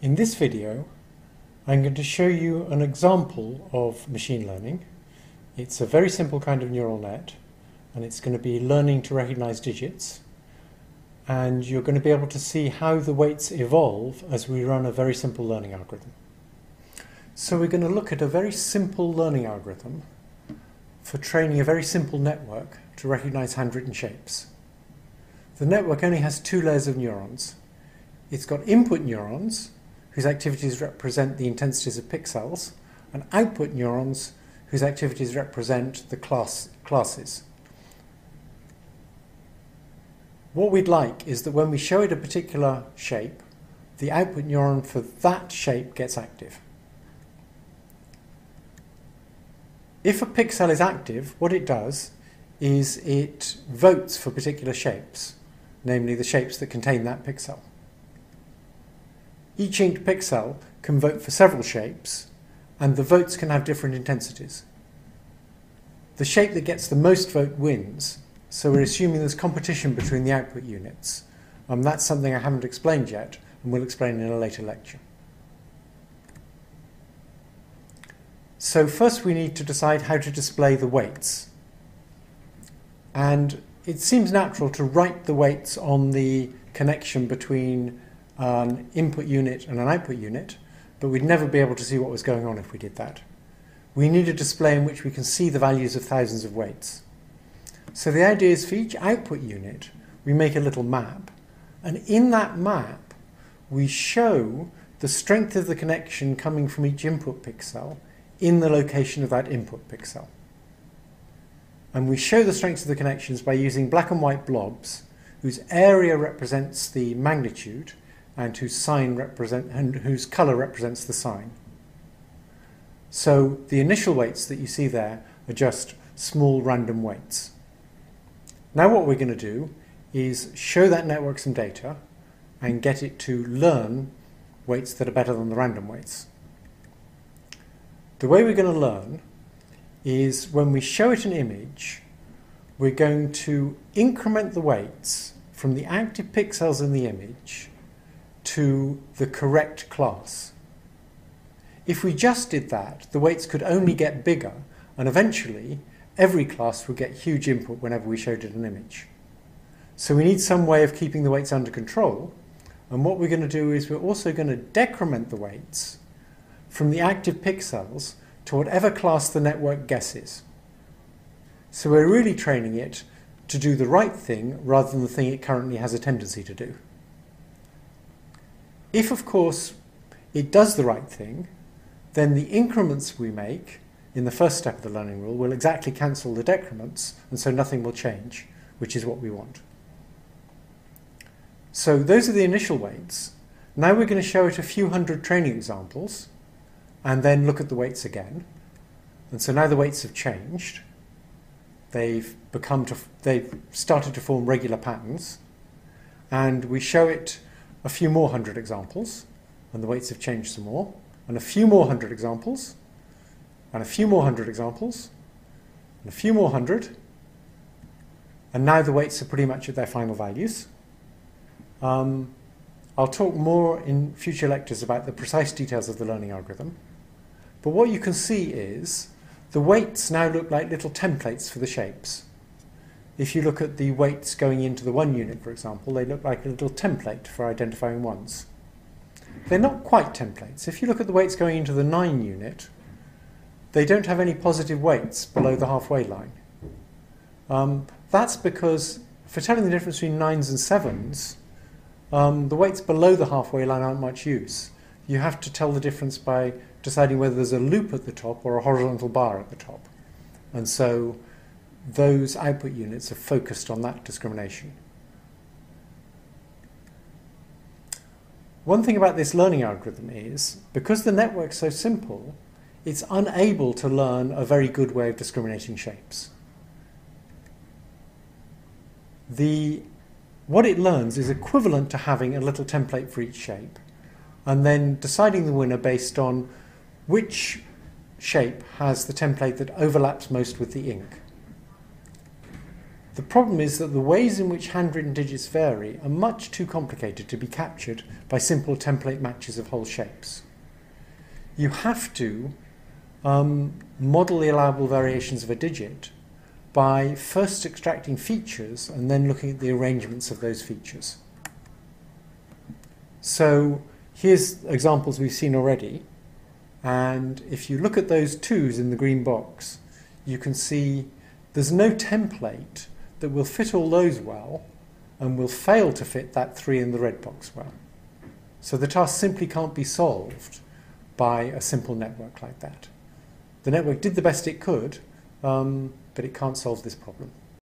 In this video, I'm going to show you an example of machine learning. It's a very simple kind of neural net, and it's going to be learning to recognize digits. And you're going to be able to see how the weights evolve as we run a very simple learning algorithm. So we're going to look at a very simple learning algorithm for training a very simple network to recognize handwritten shapes. The network only has two layers of neurons. It's got input neurons, whose activities represent the intensities of pixels, and output neurons, whose activities represent the classes. What we'd like is that when we show it a particular shape, the output neuron for that shape gets active. If a pixel is active, what it does is it votes for particular shapes, namely the shapes that contain that pixel. Each inked pixel can vote for several shapes, and the votes can have different intensities. The shape that gets the most vote wins, so we're assuming there's competition between the output units. That's something I haven't explained yet, and we'll explain in a later lecture. So first we need to decide how to display the weights. And it seems natural to write the weights on the connection between an input unit and an output unit, but we'd never be able to see what was going on if we did that. We need a display in which we can see the values of thousands of weights. So the idea is for each output unit, we make a little map, and in that map, we show the strength of the connection coming from each input pixel in the location of that input pixel. And we show the strength of the connections by using black and white blobs whose area represents the magnitude and whose color represents the sign. So the initial weights that you see there are just small random weights. Now what we're going to do is show that network some data and get it to learn weights that are better than the random weights. The way we're going to learn is when we show it an image, we're going to increment the weights from the active pixels in the image to the correct class. If we just did that, the weights could only get bigger, and eventually every class would get huge input whenever we showed it an image. So we need some way of keeping the weights under control, and what we're going to do is we're also going to decrement the weights from the active pixels to whatever class the network guesses. So we're really training it to do the right thing rather than the thing it currently has a tendency to do. If, of course, it does the right thing, then the increments we make in the first step of the learning rule will exactly cancel the decrements, and so nothing will change, which is what we want. So those are the initial weights. Now we're going to show it a few hundred training examples, and then look at the weights again. And so now the weights have changed. They've started to form regular patterns, and we show it a few more hundred examples, and the weights have changed some more, and a few more hundred examples, and a few more hundred examples, and a few more hundred, and now the weights are pretty much at their final values. I'll talk more in future lectures about the precise details of the learning algorithm, but what you can see is the weights now look like little templates for the shapes. If you look at the weights going into the 1 unit, for example, they look like a little template for identifying ones. They're not quite templates. If you look at the weights going into the 9 unit, they don't have any positive weights below the halfway line. That's because for telling the difference between 9s and 7s, the weights below the halfway line aren't much use. You have to tell the difference by deciding whether there's a loop at the top or a horizontal bar at the top. And so those output units are focused on that discrimination. One thing about this learning algorithm is, because the network's so simple, it's unable to learn a very good way of discriminating shapes. What it learns is equivalent to having a little template for each shape, and then deciding the winner based on which shape has the template that overlaps most with the ink. The problem is that the ways in which handwritten digits vary are much too complicated to be captured by simple template matches of whole shapes. You have to model the allowable variations of a digit by first extracting features and then looking at the arrangements of those features. So here's examples we've seen already, and if you look at those 2s in the green box, you can see there's no template that will fit all those well and will fail to fit that 3 in the red box well. So the task simply can't be solved by a simple network like that. The network did the best it could, but it can't solve this problem.